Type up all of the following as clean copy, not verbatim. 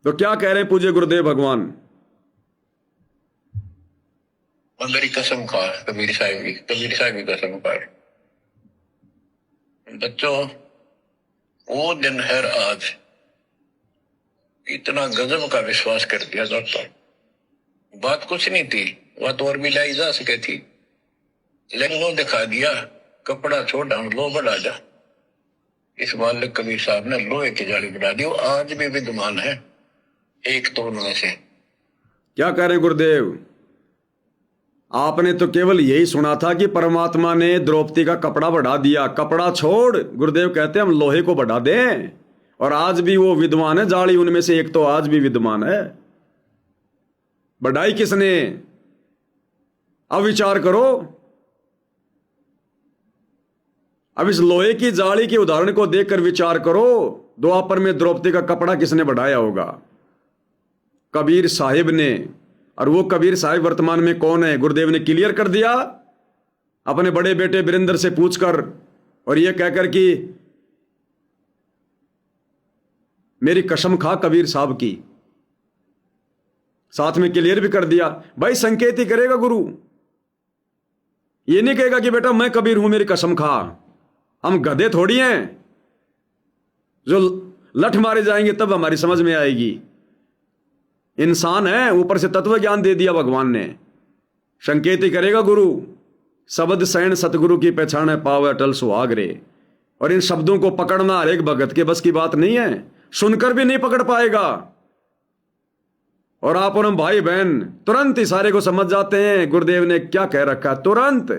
तो क्या कह रहे हैं पूज्य गुरुदेव भगवान? और मेरी कसम खा कबीर साहिब की कसम खा बच्चों, वो दिन है आज। इतना गजब का विश्वास कर दिया दोस्तों। बात कुछ नहीं थी, बात और भी लाई जा सके थी, लेकिन वो दिखा दिया कपड़ा छोड़ हम लो बढ़ा जा। इस बालक कबीर साहब ने लोहे की जाली बढ़ा दी। वो आज भी विद्यमान है, एक तो उनमें से। क्या कह रहे हैं गुरुदेव? आपने तो केवल यही सुना था कि परमात्मा ने द्रौपदी का कपड़ा बढ़ा दिया। कपड़ा छोड़, गुरुदेव कहते हैं हम लोहे को बढ़ा दें, और आज भी वो विद्वान है। जाली उनमें से एक तो आज भी विद्वान है। बढ़ाई किसने? अब विचार करो। अब इस लोहे की जाली के उदाहरण को देखकर विचार करो, द्वापर में द्रौपदी का कपड़ा किसने बढ़ाया होगा? कबीर साहिब ने। और वो कबीर साहिब वर्तमान में कौन है? गुरुदेव ने क्लियर कर दिया अपने बड़े बेटे वीरेंद्र से पूछकर, और ये कहकर कि मेरी कसम खा कबीर साहब की। साथ में क्लियर भी कर दिया, भाई संकेत ही करेगा गुरु। ये नहीं कहेगा कि बेटा मैं कबीर हूं मेरी कसम खा। हम गधे थोड़ी हैं जो लठ मारे जाएंगे तब हमारी समझ में आएगी। इंसान है, ऊपर से तत्व ज्ञान दे दिया भगवान ने। संकेत ही करेगा गुरु। शब्द सैन सतगुरु की पहचान है, पाव अटल सुहाग रे। और इन शब्दों को पकड़ना हर एक भगत के बस की बात नहीं है, सुनकर भी नहीं पकड़ पाएगा। और आप और हम भाई बहन तुरंत इशारे को समझ जाते हैं गुरुदेव ने क्या कह रखा है। तुरंत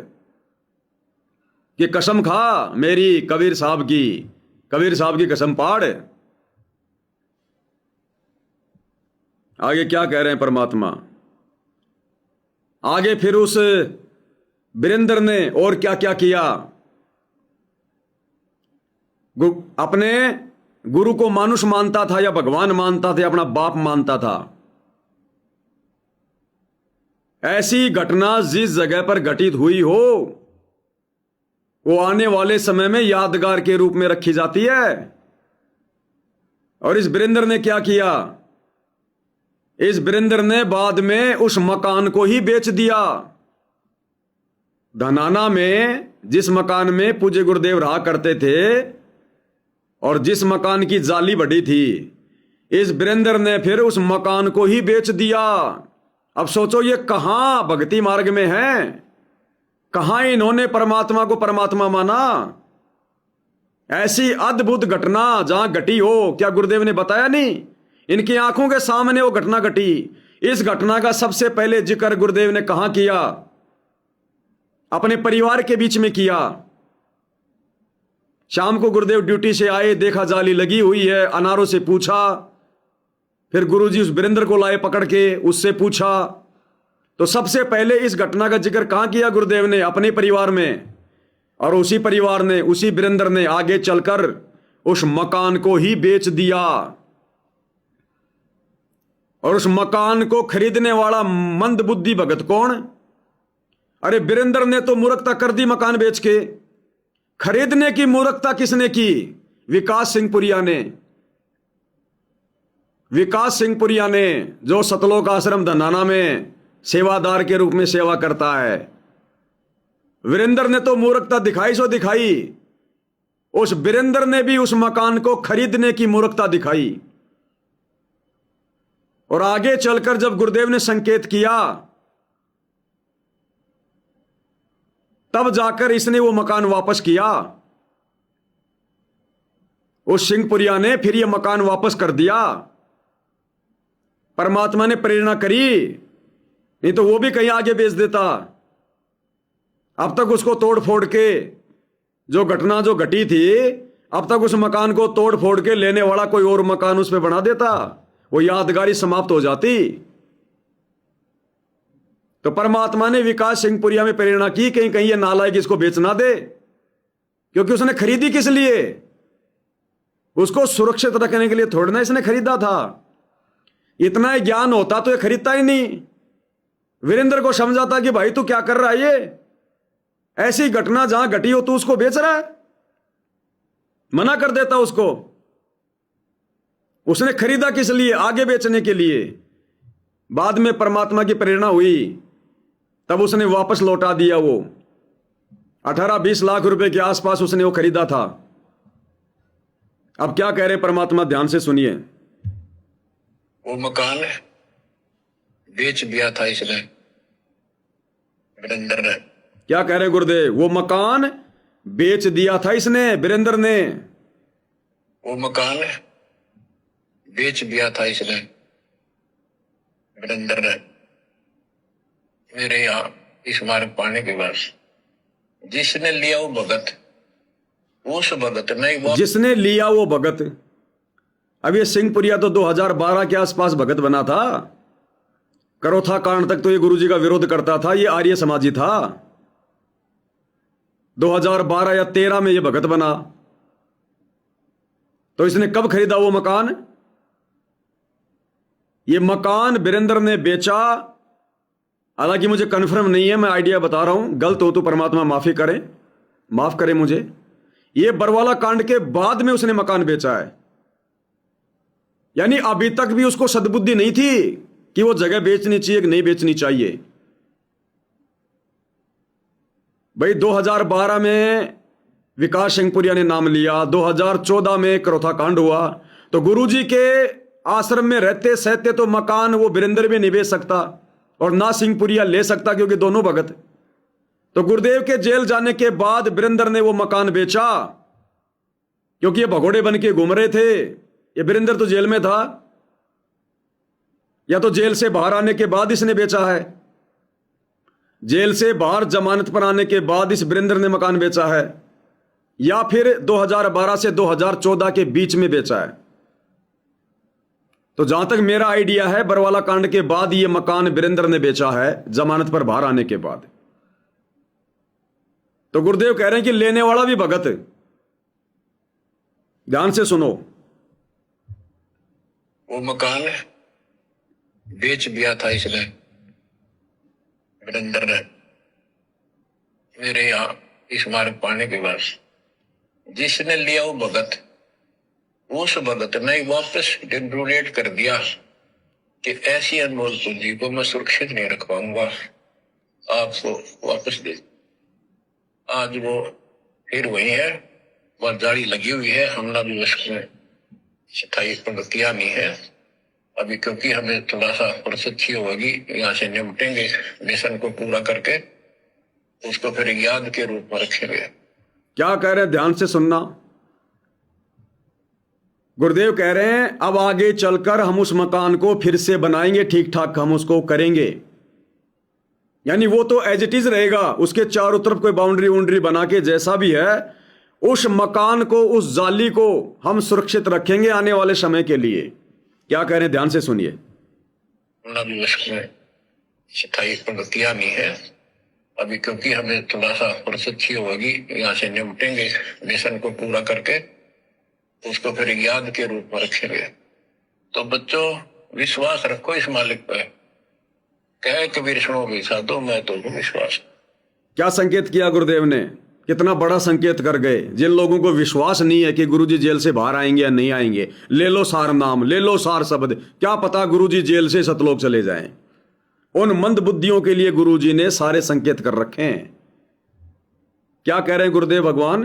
कि कसम खा मेरी कबीर साहब की कसम पाड़। आगे क्या कह रहे हैं परमात्मा? आगे फिर उस वीरेंद्र ने और क्या क्या किया? अपने गुरु को मानुष मानता था या भगवान मानता था या अपना बाप मानता था? ऐसी घटना जिस जगह पर घटित हुई हो वो आने वाले समय में यादगार के रूप में रखी जाती है। और इस वीरेंद्र ने क्या किया? इस वीरेंद्र ने बाद में उस मकान को ही बेच दिया। धनाना में जिस मकान में पूज्य गुरुदेव रहा करते थे और जिस मकान की जाली बढ़ी थी, इस वीरेंद्र ने फिर उस मकान को ही बेच दिया। अब सोचो ये कहां भक्ति मार्ग में है, कहां इन्होंने परमात्मा को परमात्मा माना। ऐसी अद्भुत घटना जहां घटी हो, क्या गुरुदेव ने बताया नहीं? इनकी आंखों के सामने वो घटना घटी। इस घटना का सबसे पहले जिक्र गुरुदेव ने कहां किया? अपने परिवार के बीच में किया। शाम को गुरुदेव ड्यूटी से आए, देखा जाली लगी हुई है, अनारों से पूछा। फिर गुरुजी उस वीरेंद्र को लाए पकड़ के, उससे पूछा। तो सबसे पहले इस घटना का जिक्र कहां किया गुरुदेव ने? अपने परिवार में। और उसी परिवार ने, उसी वीरेंद्र ने आगे चलकर उस मकान को ही बेच दिया। और उस मकान को खरीदने वाला मंदबुद्धि भगत कौन? अरे वीरेंद्र ने तो मूर्खता कर दी मकान बेच के। खरीदने की मूर्खता किसने की? विकास सिंह पुरिया ने। विकास सिंह पुरिया ने, जो सतलोक आश्रम धनाना में सेवादार के रूप में सेवा करता है। वीरेंद्र ने तो मूर्खता दिखाई सो दिखाई। उस वीरेंद्र ने भी उस मकान को खरीदने की मूर्खता दिखाई। और आगे चलकर जब गुरुदेव ने संकेत किया तब जाकर इसने वो मकान वापस किया। उस सिंहपुरिया ने फिर ये मकान वापस कर दिया। परमात्मा ने प्रेरणा करी, नहीं तो वो भी कहीं आगे बेच देता। अब तक उसको तोड़ फोड़ के जो घटना जो घटी थी, अब तक उस मकान को तोड़ फोड़ के लेने वाला कोई और मकान उस पर बना देता, वो यादगारी समाप्त हो जाती। तो परमात्मा ने विकास सिंहपुरिया में प्रेरणा की, कहीं कहीं ये नालायक इसको बेच ना दे, क्योंकि उसने खरीदी किस लिए? उसको सुरक्षित रखने के लिए थोड़ा ना इसने खरीदा था। इतना ही ज्ञान होता तो ये खरीदता ही नहीं। वीरेंद्र को समझाता कि भाई तू क्या कर रहा है, ये ऐसी घटना जहां घटी हो तू उसको बेच रहा है। मना कर देता उसको। उसने खरीदा किस लिए? आगे बेचने के लिए। बाद में परमात्मा की प्रेरणा हुई तब उसने वापस लौटा दिया। वो 18-20 लाख रुपए के आसपास उसने वो खरीदा था। अब क्या कह रहे परमात्मा, ध्यान से सुनिए। वो मकान बेच दिया था इसने, वीरेंद्र ने। क्या कह रहे गुरुदेव? वो मकान बेच दिया था इसने, वीरेंद्र ने। वो मकान बेच दिया था इसने, वीरेंद्र ने। मेरे यहाँ इस मार्ग पाने के बाद जिसने लिया वो भगत, उस भगत ने वो जिसने लिया वो भगत। अब ये सिंहपुरिया तो 2012 के आसपास भगत बना था। करोथा कांड तक तो ये गुरुजी का विरोध करता था, ये आर्य समाजी था। 2012 या 13 में ये भगत बना। तो इसने कब खरीदा वो मकान? ये मकान वीरेंद्र ने बेचा। हालांकि मुझे कन्फर्म नहीं है, मैं आइडिया बता रहा हूं, गलत हो तो परमात्मा माफी करे, माफ करे मुझे। ये बरवाला कांड के बाद में उसने मकान बेचा है। यानी अभी तक भी उसको सद्बुद्धि नहीं थी कि वो जगह बेचनी चाहिए कि नहीं बेचनी चाहिए। भाई 2012 में विकास सिंहपुरिया ने नाम लिया, 2014 में करोथा कांड हुआ, तो गुरुजी के आश्रम में रहते सहते तो मकान वो वीरेंद्र भी नहीं बेच सकता और ना सिंहपुरिया ले सकता, क्योंकि दोनों भगत। तो गुरुदेव के जेल जाने के बाद वीरेंद्र ने वो मकान बेचा, क्योंकि ये भगोड़े बन के घूम रहे थे। ये वीरेंद्र तो जेल में था, या तो जेल से बाहर आने के बाद इसने बेचा है। जेल से बाहर जमानत पर आने के बाद इस वीरेंद्र ने मकान बेचा है, या फिर 2012 से 2014 के बीच में बेचा है। तो जहां तक मेरा आइडिया है, बरवाला कांड के बाद ये मकान वीरेंद्र ने बेचा है, जमानत पर बाहर आने के बाद। तो गुरुदेव कह रहे हैं कि लेने वाला भी भगत। ध्यान से सुनो। वो मकान बेच दिया था इसने, वीरेंद्र ने। मेरे यहाँ इस मार्ग पाने के बाद जिसने लिया वो भगत, उस भगत ने वापस डोनेट कर दिया कि ऐसी अनमोल पूंजी को मैं सुरक्षित नहीं रख पाऊंगा, आपको वापस दे। आज वो फिर वही है, वह जाली लगी हुई है। हमने भी उसमें स्थायी किया नहीं है अभी, क्योंकि हमें थोड़ा सा फुर्सत ही होगी। यहाँ से निपटेंगे, मिशन को पूरा करके उसको फिर याद के रूप में रखेंगे। क्या कह रहे हैं? ध्यान से सुनना। गुरुदेव कह रहे हैं अब आगे चलकर हम उस मकान को फिर से बनाएंगे, ठीक ठाक हम उसको करेंगे। यानी वो तो एज इट इज रहेगा, उसके चारों तरफ कोई बाउंड्री वाउंड्री बना के जैसा भी है, उस मकान को, उस जाली को हम सुरक्षित रखेंगे आने वाले समय के लिए। क्या कह रहे हैं? ध्यान से सुनिए। भी उसमें स्थायी किया नहीं है अभी, क्योंकि हमें थोड़ा सा फुर्सत ही होगी। यहाँ से निपटेंगे, मिशन को पूरा करके उसको फिर याद के रूप में रखेंगे। तो बच्चों, विश्वास रखो इस मालिक पे। कहे कबीर सुनो भी साधो, मैं तो विश्वास। क्या संकेत किया गुरुदेव ने? कितना बड़ा संकेत कर गए। जिन लोगों को विश्वास नहीं है कि गुरुजी जेल से बाहर आएंगे या नहीं आएंगे, ले लो सार नाम, ले लो सार शब्द, क्या पता गुरुजी जेल से सतलोक चले जाएं। उन मंद बुद्धियों के लिए गुरुजी ने सारे संकेत कर रखे हैं। क्या कह रहे हैं गुरुदेव भगवान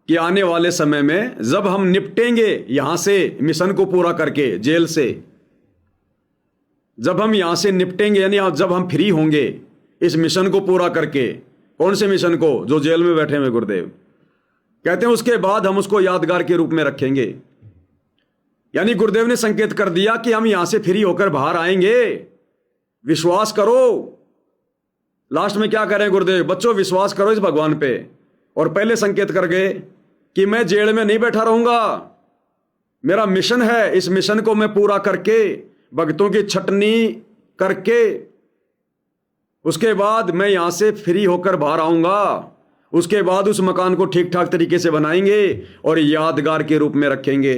कि आने वाले समय में जब हम निपटेंगे यहां से मिशन को पूरा करके, जेल से जब हम यहां से निपटेंगे, यानी जब हम फ्री होंगे इस मिशन को पूरा करके। कौन से मिशन को? जो जेल में बैठे हुए गुरुदेव कहते हैं, उसके बाद हम उसको यादगार के रूप में रखेंगे। यानी गुरुदेव ने संकेत कर दिया कि हम यहां से फ्री होकर बाहर आएंगे, विश्वास करो। लास्ट में क्या करें गुरुदेव? बच्चों विश्वास करो इस भगवान पे। और पहले संकेत कर गए कि मैं जेल में नहीं बैठा रहूंगा, मेरा मिशन है, इस मिशन को मैं पूरा करके भक्तों की छटनी करके उसके बाद मैं यहां से फ्री होकर बाहर आऊंगा। उसके बाद उस मकान को ठीक ठाक तरीके से बनाएंगे और यादगार के रूप में रखेंगे।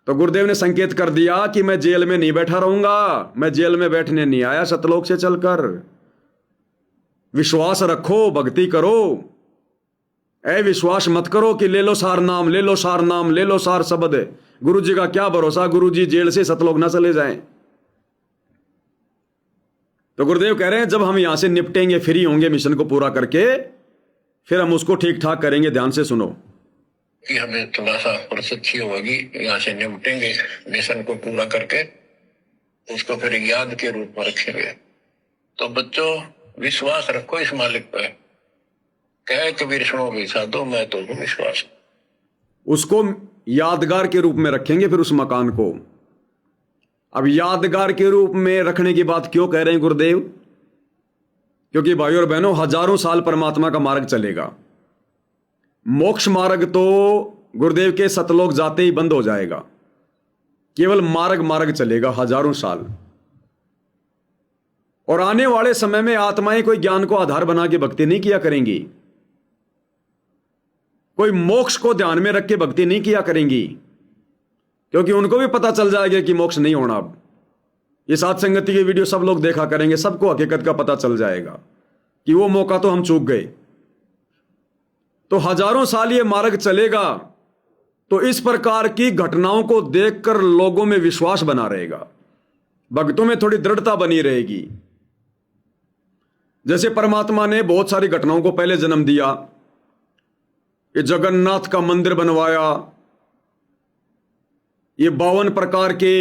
तो गुरुदेव ने संकेत कर दिया कि मैं जेल में नहीं बैठा रहूंगा, मैं जेल में बैठने नहीं आया, सतलोक से चलकर। विश्वास रखो, भक्ति करो, विश्वास मत करो कि ले लो सार नाम, ले लो सार नाम, ले लो सार शब्द। गुरु जी का क्या भरोसा, गुरु जी जेल से सतलोक ना चले जाएं। तो गुरुदेव कह रहे हैं जब हम यहां से निपटेंगे, फ्री होंगे मिशन को पूरा करके, फिर हम उसको ठीक ठाक करेंगे। ध्यान से सुनो कि हमें थोड़ा सा प्रसिद्धि होगी, यहाँ से निपटेंगे, मिशन को पूरा करके उसको फिर याद के रूप में रखेंगे। तो बच्चों विश्वास रखो इस मालिक पे। कहे कबीर सुनो भी साधो मैं तो विश्वास। उसको यादगार के रूप में रखेंगे फिर उस मकान को। अब यादगार के रूप में रखने की बात क्यों कह रहे हैं गुरुदेव? क्योंकि भाइयों और बहनों हजारों साल परमात्मा का मार्ग चलेगा। मोक्ष मार्ग तो गुरुदेव के सतलोक जाते ही बंद हो जाएगा, केवल मार्ग चलेगा हजारों साल। और आने वाले समय में आत्माएं कोई ज्ञान को आधार बना के भक्ति नहीं किया करेंगी, कोई मोक्ष को ध्यान में रख के भक्ति नहीं किया करेंगी, क्योंकि उनको भी पता चल जाएगा कि मोक्ष नहीं होना। अब ये साथ संगति के वीडियो सब लोग देखा करेंगे, सबको हकीकत का पता चल जाएगा कि वो मौका तो हम चूक गए। तो हजारों साल ये मार्ग चलेगा, तो इस प्रकार की घटनाओं को देखकर लोगों में विश्वास बना रहेगा, भक्तों में थोड़ी दृढ़ता बनी रहेगी। जैसे परमात्मा ने बहुत सारी घटनाओं को पहले जन्म दिया, ये जगन्नाथ का मंदिर बनवाया, ये 52 प्रकार के,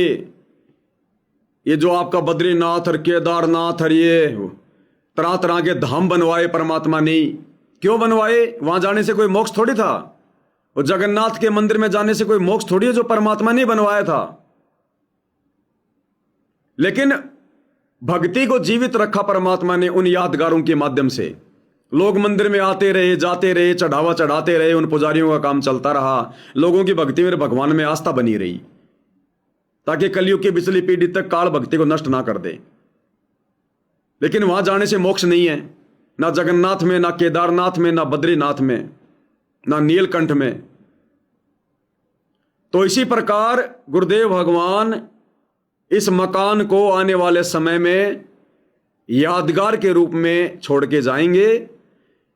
ये जो आपका बद्रीनाथ और केदारनाथ और ये तरह तरह के धाम बनवाए परमात्मा ने। क्यों बनवाए? वहां जाने से कोई मोक्ष थोड़ी था, और जगन्नाथ के मंदिर में जाने से कोई मोक्ष थोड़ी है जो परमात्मा ने बनवाया था। लेकिन भक्ति को जीवित रखा परमात्मा ने उन यादगारों के माध्यम से। लोग मंदिर में आते रहे, जाते रहे, चढ़ावा चढ़ाते रहे, उन पुजारियों का काम चलता रहा, लोगों की भक्ति में भगवान में आस्था बनी रही, ताकि कलयुग की पिछली पीढ़ी तक काल भक्ति को नष्ट ना कर दे। लेकिन वहां जाने से मोक्ष नहीं है, ना जगन्नाथ में, ना केदारनाथ में, ना बद्रीनाथ में, ना नीलकंठ में। तो इसी प्रकार गुरुदेव भगवान इस मकान को आने वाले समय में यादगार के रूप में छोड़ के जाएंगे।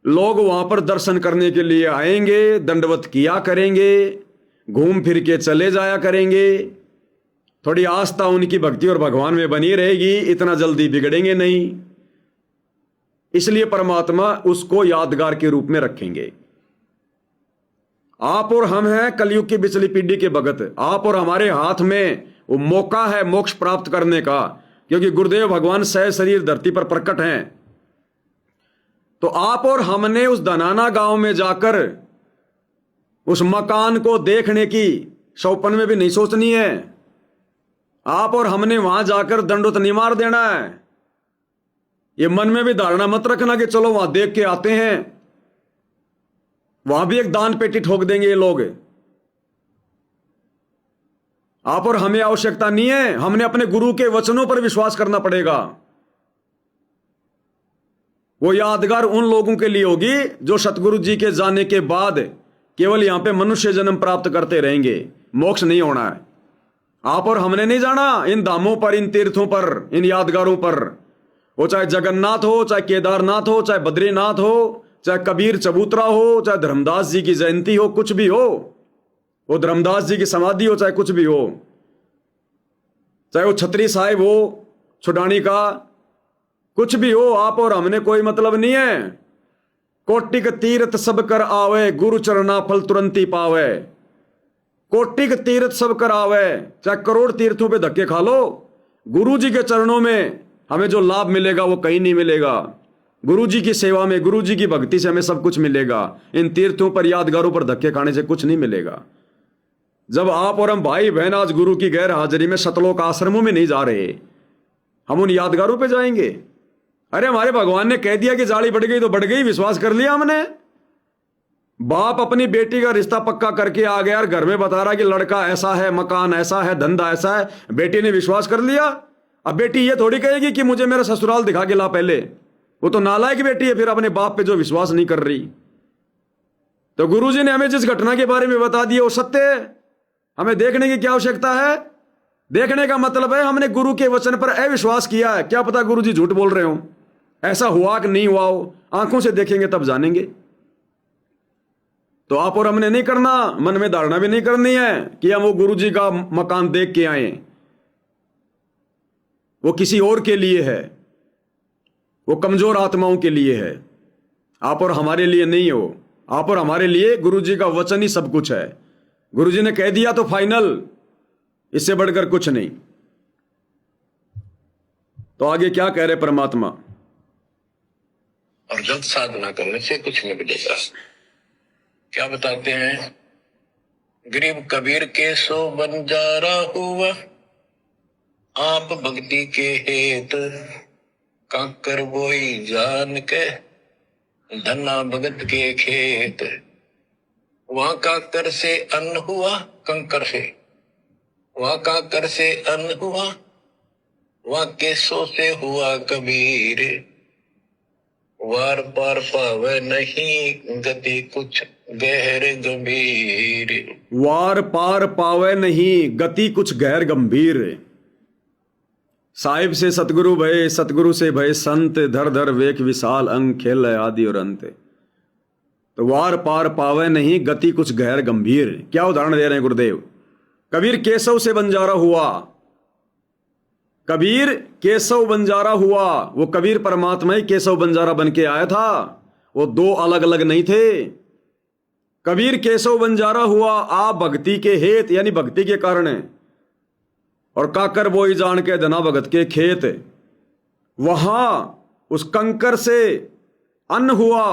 लोग वहां पर दर्शन करने के लिए आएंगे, दंडवत किया करेंगे, घूम फिर के चले जाया करेंगे। थोड़ी आस्था उनकी भक्ति और भगवान में बनी रहेगी, इतना जल्दी बिगड़ेंगे नहीं। इसलिए परमात्मा उसको यादगार के रूप में रखेंगे। आप और हम हैं कलयुग की पिछली पीढ़ी के भगत। आप और हमारे हाथ में वो मौका है मोक्ष प्राप्त करने का, क्योंकि गुरुदेव भगवान सह शरीर धरती पर प्रकट हैं। तो आप और हमने उस धनाना गांव में जाकर उस मकान को देखने की सौपन में भी नहीं सोचनी है। आप और हमने वहां जाकर दंडोत नहीं मार देना है। ये मन में भी धारणा मत रखना कि चलो वहां देख के आते हैं, वहां भी एक दान पेटी ठोक देंगे ये लोग। आप और हमें आवश्यकता नहीं है, हमने अपने गुरु के वचनों पर विश्वास करना पड़ेगा। वो यादगार उन लोगों के लिए होगी जो सतगुरु जी के जाने के बाद केवल यहां पे मनुष्य जन्म प्राप्त करते रहेंगे, मोक्ष नहीं होना है। आप और हमने नहीं जाना इन धामों पर, इन तीर्थों पर, इन यादगारों पर। वो चाहे जगन्नाथ हो, चाहे केदारनाथ हो, चाहे बद्रीनाथ हो, चाहे कबीर चबूतरा हो, चाहे धर्मदास जी की जयंती हो, कुछ भी हो, वो धर्मदास जी की समाधि हो, चाहे कुछ भी हो, चाहे वो छतरी साहिब हो छुडानी का, कुछ भी हो, आप और हमने कोई मतलब नहीं है। कोटिक तीर्थ सब कर आवे, गुरु चरणा फल तुरंती पावे। कोटिक तीर्थ सब कर आवे, चाहे करोड़ तीर्थों पे धक्के खा लो, गुरु जी के चरणों में हमें जो लाभ मिलेगा वो कहीं नहीं मिलेगा। गुरु जी की सेवा में, गुरु जी की भक्ति से हमें सब कुछ मिलेगा। इन तीर्थों पर, यादगारों पर धक्के खाने से कुछ नहीं मिलेगा। जब आप और हम भाई बहन आज गुरु की गैर हाजिरी में सतलोक आश्रमों में नहीं जा रहे, हम उन यादगारों पे जाएंगे। अरे हमारे भगवान ने कह दिया कि जाली बढ़ गई तो बढ़ गई, विश्वास कर लिया हमने। बाप अपनी बेटी का रिश्ता पक्का करके आ गया और घर में बता रहा कि लड़का ऐसा है, मकान ऐसा है, धंधा ऐसा है, बेटी ने विश्वास कर लिया। अब बेटी ये थोड़ी कहेगी कि मुझे मेरा ससुराल दिखा के ला पहले। वो तो नालायक बेटी है फिर अपने बाप पे जो विश्वास नहीं कर रही। तो गुरुजी ने हमें जिस घटना के बारे में बता दिया वो सत्य है, हमें देखने की क्या आवश्यकता है? देखने का मतलब है हमने गुरु के वचन पर अविश्वास किया है। क्या पता गुरुजी झूठ बोल रहे हो, ऐसा हुआ कि नहीं हुआ हो, आंखों से देखेंगे तब जानेंगे। तो आप और हमने नहीं करना, मन में धारणा भी नहीं करनी है कि हम वो गुरु जी का मकान देख के आए, वो किसी और के लिए है, वो कमजोर आत्माओं के लिए है, आप और हमारे लिए नहीं हो। आप और हमारे लिए गुरु जी का वचन ही सब कुछ है। गुरु जी ने कह दिया तो फाइनल, इससे बढ़कर कुछ नहीं। तो आगे क्या कह रहे परमात्मा? और जब साधना करने से कुछ नहीं मिलेगा। क्या बताते हैं? गरीब कबीर के सो बंजारा हुआ, आप भक्ति के हेत काकर बोई जान के, धना भगत के खेत। वहां काकर से अन्न हुआ, कंकर से वहां काकर से अन्न हुआ, वहां केसों से हुआ कबीर। वार पार पावे नहीं गति कुछ गहर गंभीर। वार पार पावे नहीं गति कुछ गैर गंभीर। साहिब से सतगुरु भय, सतगुरु से भय संत, धर धर वेक विशाल अंग, खेल है आदि और अंत। तो वार पार पावे नहीं गति कुछ गैर गंभीर। क्या उदाहरण दे रहे हैं गुरुदेव? कबीर केशव से बंजारा हुआ, कबीर केशव बंजारा हुआ। वो कबीर परमात्मा ही केशव बंजारा बन के आया था, वो दो अलग अलग नहीं थे। कबीर केशव बंजारा हुआ आप भक्ति के हेत, यानी भक्ति के कारण है। और काकर बोई जान के धना भगत के खेत। वहां उस कंकर से अन्न हुआ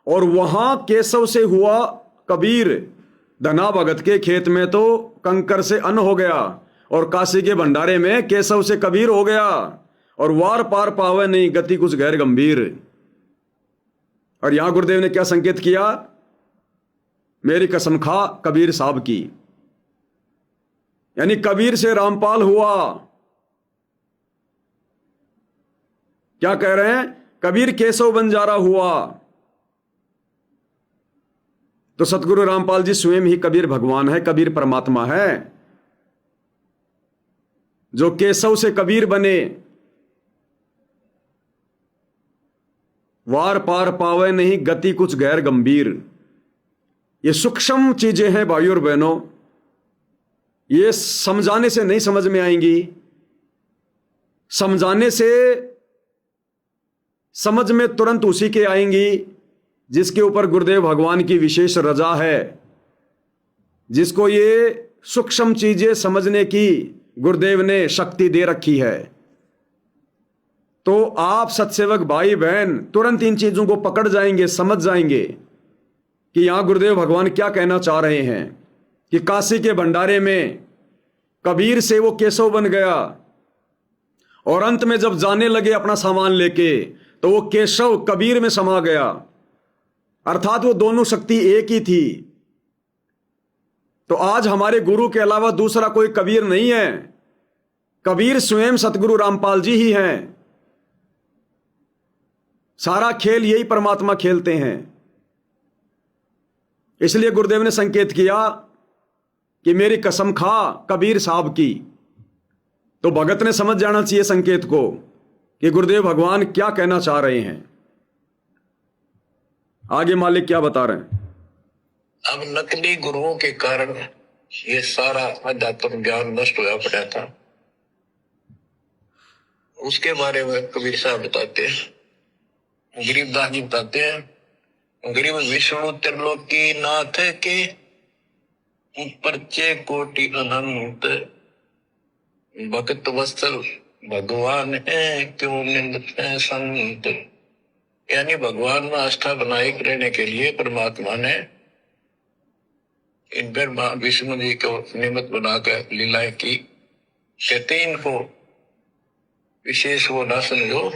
और वहां केशव से हुआ कबीर। धना भगत के खेत में तो कंकर से अन्न हो गया और काशी के भंडारे में केशव से कबीर हो गया। और वार पार पावे नहीं गति कुछ गैर गंभीर। और यहां गुरुदेव ने क्या संकेत किया? मेरी कसम खा कबीर साहब की, यानी कबीर से रामपाल हुआ। क्या कह रहे हैं? कबीर केशव बंजारा हुआ। तो सतगुरु रामपाल जी स्वयं ही कबीर भगवान है, कबीर परमात्मा है, जो केशव से कबीर बने। वार पार पावे नहीं गति कुछ गैर गंभीर। ये सूक्ष्म चीजें हैं भाइयों और बहनों, ये समझाने से नहीं समझ में आएंगी। समझाने से समझ में तुरंत उसी के आएंगी जिसके ऊपर गुरुदेव भगवान की विशेष रजा है, जिसको ये सूक्ष्म चीजें समझने की गुरुदेव ने शक्ति दे रखी है। तो आप सत्सेवक भाई बहन तुरंत इन चीजों को पकड़ जाएंगे, समझ जाएंगे कि यहां गुरुदेव भगवान क्या कहना चाह रहे हैं कि काशी के भंडारे में कबीर से वो केशव बन गया और अंत में जब जाने लगे अपना सामान लेके तो वो केशव कबीर में समा गया। अर्थात वो दोनों शक्ति एक ही थी। तो आज हमारे गुरु के अलावा दूसरा कोई कबीर नहीं है, कबीर स्वयं सतगुरु रामपाल जी ही हैं। सारा खेल यही परमात्मा खेलते हैं। इसलिए गुरुदेव ने संकेत किया कि मेरी कसम खा कबीर साहब की। तो भगत ने समझ जाना चाहिए संकेत को कि गुरुदेव भगवान क्या कहना चाह रहे हैं। आगे मालिक क्या बता रहे हैं? अब नकली गुरुओं के कारण ये सारा अध्यात्म ज्ञान नष्ट होया पड़ा था। उसके बारे में कबीर साहब बताते हैं, गरीबदास जी बताते हैं, गरीब विष्णु त्रिलोकी नाथ के परचे कोटि अनंत, भक्त वत्सल भगवान है क्यों निंदते हैं संत। यानी भगवान में आस्था बनाए रहने के लिए परमात्मा ने इन पर विष्णु जी को निमित्त बनाकर लीलाएं की। कहते इनको विशेष वो ना समझो,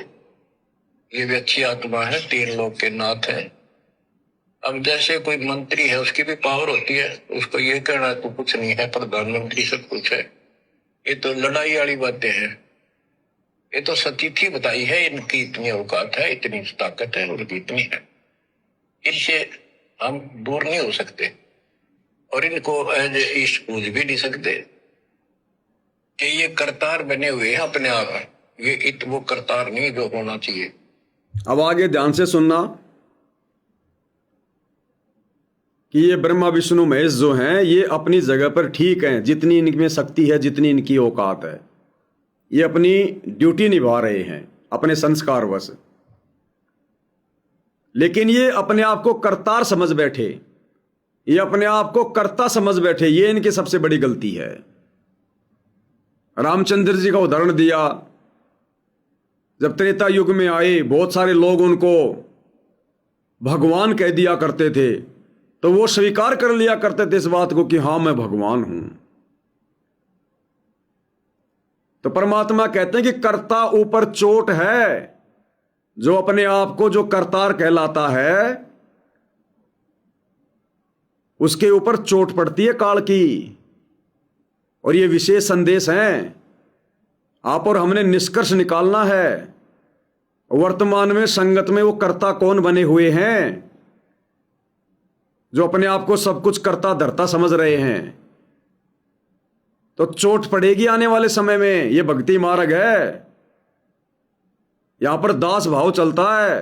ये भी अच्छी आत्मा है, तीन लोग के नाथ है। अब जैसे कोई मंत्री है उसकी भी पावर होती है, उसको ये कहना तो कुछ नहीं है, प्रधानमंत्री सब कुछ है। ये तो लड़ाई वाली बातें हैं। ये तो सतीथी बताई है, इनकी इतनी औकात है, इतनी ताकत है, उनकी इतनी है। इनसे हम दूर नहीं हो सकते और इनको एज ईस्ट पूज भी नहीं सकते कि ये करतार बने हुए हैं अपने आप। ये वो करतार नहीं जो होना चाहिए। अब आगे ध्यान से सुनना। कि ये ब्रह्मा विष्णु महेश जो हैं ये अपनी जगह पर ठीक हैं, जितनी इनमें शक्ति है, जितनी इनकी औकात है, ये अपनी ड्यूटी निभा रहे हैं अपने संस्कारवश। लेकिन ये अपने आप को करतार समझ बैठे, ये अपने आप को कर्ता समझ बैठे, ये इनकी सबसे बड़ी गलती है। रामचंद्र जी का उदाहरण दिया, जब त्रेता युग में आए बहुत सारे लोग उनको भगवान कह दिया करते थे, तो वो स्वीकार कर लिया करते थे इस बात को कि हां मैं भगवान हूं। तो परमात्मा कहते हैं कि कर्ता ऊपर चोट है, जो अपने आप को जो करतार कहलाता है उसके ऊपर चोट पड़ती है काल की। और ये विशेष संदेश हैं, आप और हमने निष्कर्ष निकालना है वर्तमान में संगत में वो कर्ता कौन बने हुए हैं, जो अपने आप को सब कुछ कर्ता धर्ता समझ रहे हैं। तो चोट पड़ेगी आने वाले समय में। ये भक्ति मार्ग है, यहां पर दास भाव चलता है।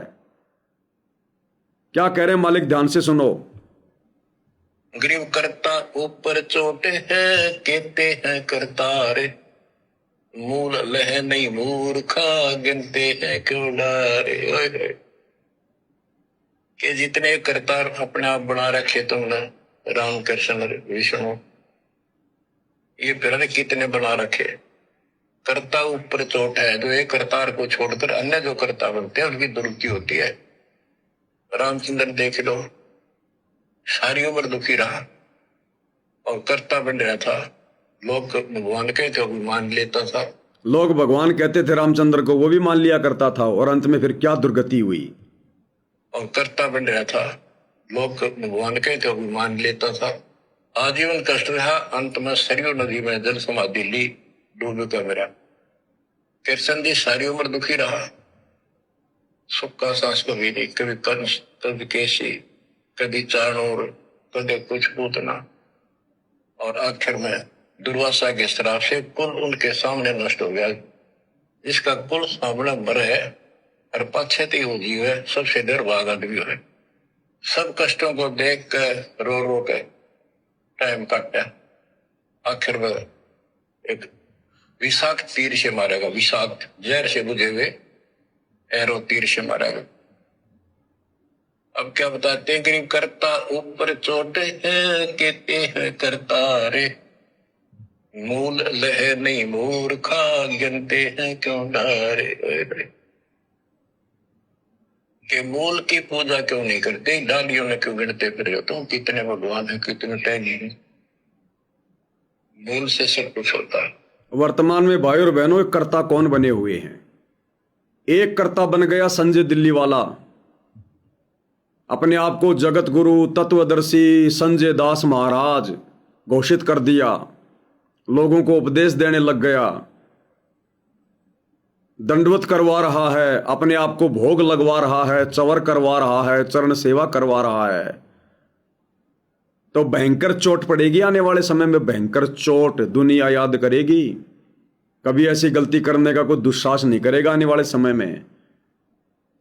क्या कह रहे हैं मालिक, ध्यान से सुनो। ग्रीव करता ऊपर चोट है, कहते हैं करतार, मूल लह नहीं मूर्खा, गिनते हैं क्यों डारे। ओए होए। कि जितने करतार अपने आप बना रखे तुमने, राम कृष्ण विष्णु, ये फिर कितने बना रखे। कर्ता ऊपर चोट है, जो एक करतार को छोड़कर अन्य जो कर्ता बनते हैं उनकी दुरुक्ति होती है। रामचंद्र देख लो, सारी उम्र दुखी रहा और कर्ता बन रहा था। लोग भगवान कहते वो मान लेता था, लोग भगवान कहते थे रामचंद्र को, वो भी मान लिया करता था। और अंत में फिर क्या दुर्गति हुई। और कर्ता बन रहा था, लोग भगवान कहते वो मान लेता था। आजीवन कष्ट रहा, अंत में सरयू नदी में जल समाधि ली, डूब कर मेरा। कृष्ण जी सारी उम्र दुखी रहा, सुख का सांस कभी नहीं, कभी कंस, कभी केसी, कभी चाणूर, कभी कुछ पूतना। और आखिर में दुर्वासा के श्राप से कुल उनके सामने नष्ट हो गया। जिसका कुल सामने मर है और पश्चाती हो जीव है, सबसे निर्भाग आदमी है। सब कष्टों को देख कर रो रो के टाइम काटा। आखिर में एक विषाक्त तीर से मारेगा, विषाक्त जहर से बुझे हुए एरो तीर से मारेगा। अब क्या बताते हैं, गरीब करता ऊपर चोट है, कहते हैं करता रे, मूल लह नहीं मूर्खा, गिनते हैं क्यों डारे। के मूल की पूजा क्यों नहीं करते, डालियों में क्यों गिनते फिर हो तुम, कितने भगवान है, कितने टहनी है। मूल से सब कुछ होता है। वर्तमान में भाई और बहनों एक कर्ता कौन बने हुए हैं। एक कर्ता बन गया संजय दिल्ली वाला, अपने आप को जगत गुरु तत्वदर्शी संजय दास महाराज घोषित कर दिया, लोगों को उपदेश देने लग गया, दंडवत करवा रहा है, अपने आप को भोग लगवा रहा है, चवर करवा रहा है, चरण सेवा करवा रहा है। तो भयंकर चोट पड़ेगी आने वाले समय में, भयंकर चोट दुनिया याद करेगी। कभी ऐसी गलती करने का कोई दुस्साहस नहीं करेगा आने वाले समय में।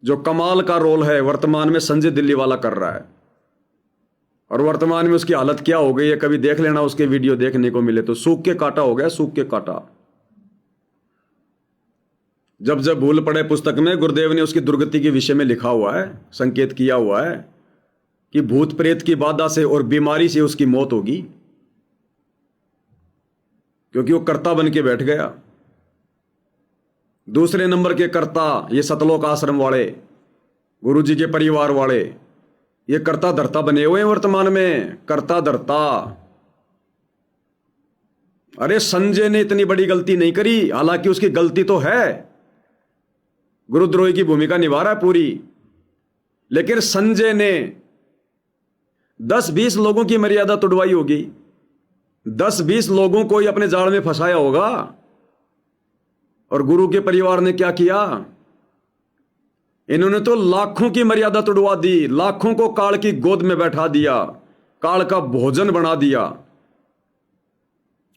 जो कमाल का रोल है वर्तमान में संजय दिल्ली वाला कर रहा है, और वर्तमान में उसकी हालत क्या हो गई है कभी देख लेना, उसके वीडियो देखने को मिले तो सूख के काटा हो गया, सूख के काटा। जब जब भूल पड़े पुस्तक में गुरुदेव ने उसकी दुर्गति के विषय में लिखा हुआ है, संकेत किया हुआ है कि भूत प्रेत की बाधा से और बीमारी से उसकी मौत होगी, क्योंकि वो कर्ता बन के बैठ गया। दूसरे नंबर के कर्ता ये सतलोक आश्रम वाले, गुरु जी के परिवार वाले, ये कर्ता धर्ता बने हुए हैं वर्तमान में, कर्ता धर्ता। अरे संजय ने इतनी बड़ी गलती नहीं करी, हालांकि उसकी गलती तो है, गुरुद्रोही की भूमिका निभा रहा है पूरी, लेकिन संजय ने 10-20 लोगों की मर्यादा तोड़वाई होगी, 10-20 लोगों को ही अपने जाल में फंसाया होगा। और गुरु के परिवार ने क्या किया, इन्होंने तो लाखों की मर्यादा तोड़वा दी, लाखों को काल की गोद में बैठा दिया, काल का भोजन बना दिया।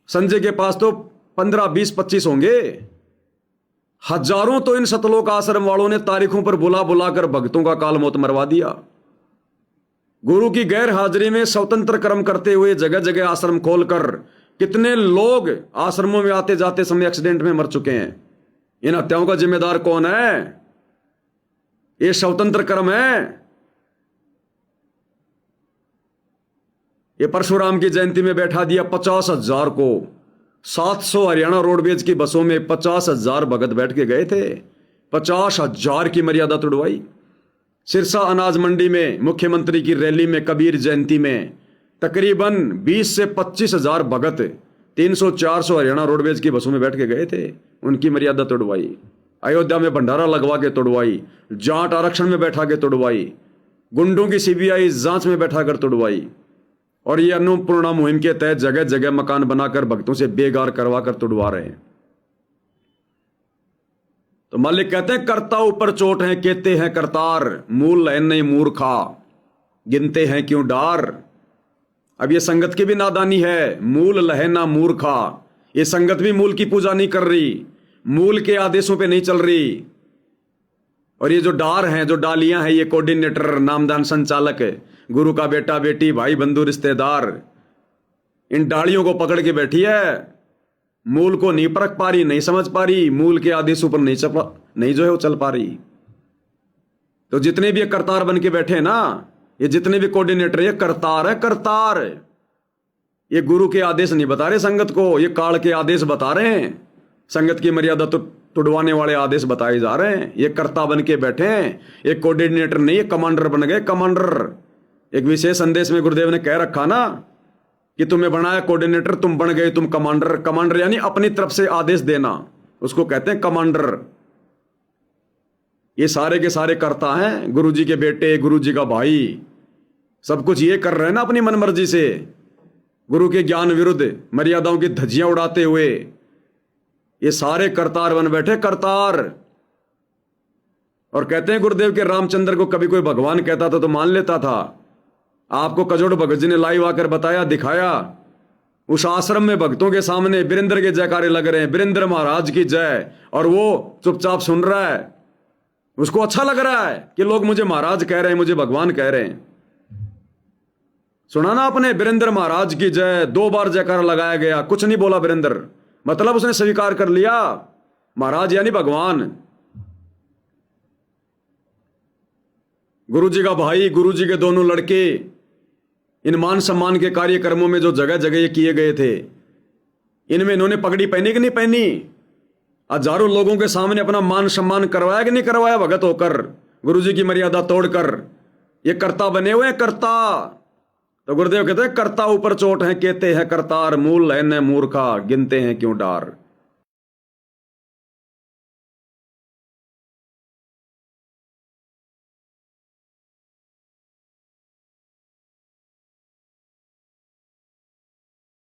संजय के पास तो 15, 20, 25 होंगे, हजारों तो इन सतलोक आश्रम वालों ने तारीखों पर बुला बुलाकर भक्तों का काल मौत मरवा दिया। गुरु की गैर हाजिरी में स्वतंत्र कर्म करते हुए जगह जगह आश्रम खोलकर कितने लोग आश्रमों में आते जाते समय एक्सीडेंट में मर चुके हैं। इन हत्याओं का जिम्मेदार कौन है? ये स्वतंत्र कर्म है। ये परशुराम की जयंती में बैठा दिया 50,000 को। 700 हरियाणा रोडवेज की बसों में 50,000 भगत बैठ के गए थे। 50,000 की मर्यादा तोड़वाई। सिरसा अनाज मंडी में मुख्यमंत्री की रैली में कबीर जयंती में तकरीबन 20 से 25,000 भगत 300-400 हरियाणा रोडवेज की बसों में बैठ के गए थे। उनकी मर्यादा तोड़वाई। अयोध्या में भंडारा लगवा के तोड़वाई। जाट आरक्षण में बैठा के तोड़वाई। गुंडों की सीबीआई जांच में बैठाकर तोड़वाई। और ये अन्नपूर्णा मुहिम के तहत जगह जगह मकान बनाकर भक्तों से बेगार करवा कर तोड़वा रहे हैं। तो मालिक कहते हैं करता ऊपर चोट है कहते हैं करतार, मूल है नहीं मूर्खा गिनते हैं क्यों डार। अब ये संगत की भी नादानी है। मूल लहे ना मूर्खा। ये संगत भी मूल की पूजा नहीं कर रही, मूल के आदेशों पे नहीं चल रही। और ये जो डार हैं, जो डालियां हैं, ये कोऑर्डिनेटर, नामदान संचालक, गुरु का बेटा बेटी, भाई बंधु रिश्तेदार, इन डालियों को पकड़ के बैठी है। मूल को नहीं परख पा रही, नहीं समझ पा रही, मूल के आदेशों पर नहीं जो है वो चल पा रही। तो जितने भी ये करतार बन के बैठे हैं ना, ये जितने भी कोऑर्डिनेटर, ये करतार है, करतार। ये गुरु के आदेश नहीं बता रहे संगत को, ये काल के आदेश बता रहे हैं। संगत की मर्यादा तो तुड़वाने वाले आदेश बताए जा रहे हैं। ये कर्ता बन के बैठे हैं। ये कोऑर्डिनेटर नहीं, ये कमांडर बन गए, कमांडर। एक विशेष संदेश में गुरुदेव ने कह रखा ना कि तुम्हें बनाया कोऑर्डिनेटर, तुम बन गए तुम कमांडर। कमांडर यानी अपनी तरफ से आदेश देना, उसको कहते हैं कमांडर। ये सारे के सारे कर्ता हैं, गुरु जी के बेटे, गुरु जी का भाई, सब कुछ ये कर रहे हैं ना अपनी मनमर्जी से, गुरु के ज्ञान विरुद्ध मर्यादाओं की धज्जियां उड़ाते हुए। ये सारे करतार बन बैठे, करतार। और कहते हैं गुरुदेव के रामचंद्र को कभी कोई भगवान कहता था तो मान लेता था। आपको कजोड़ भगत जी ने लाइव आकर बताया, दिखाया। उस आश्रम में भक्तों के सामने वीरेंद्र के जयकारे लग रहे हैं, वीरेंद्र महाराज की जय, और वो चुपचाप सुन रहा है। उसको अच्छा लग रहा है कि लोग मुझे महाराज कह रहे हैं, मुझे भगवान कह रहे हैं। सुना ना आपने, वीरेंद्र महाराज की जय, 2 बार जयकारा लगाया गया, कुछ नहीं बोला वीरेंद्र, मतलब उसने स्वीकार कर लिया महाराज यानी भगवान। गुरु जी का भाई, गुरु जी के दोनों लड़के, इन मान सम्मान के कार्यक्रमों में जो जगह जगह ये किए गए थे, इनमें इन्होंने पगड़ी पहनी कि नहीं पहनी? हजारों लोगों के सामने अपना मान सम्मान करवाया कि नहीं करवाया भगत होकर, गुरु जी की मर्यादा तोड़कर? ये कर्ता बने हुए हैं, कर्ता। तो गुरुदेव कहते हैं करता ऊपर चोट है कहते हैं करतार, मूल है न मूर्खा गिनते हैं क्यों डार।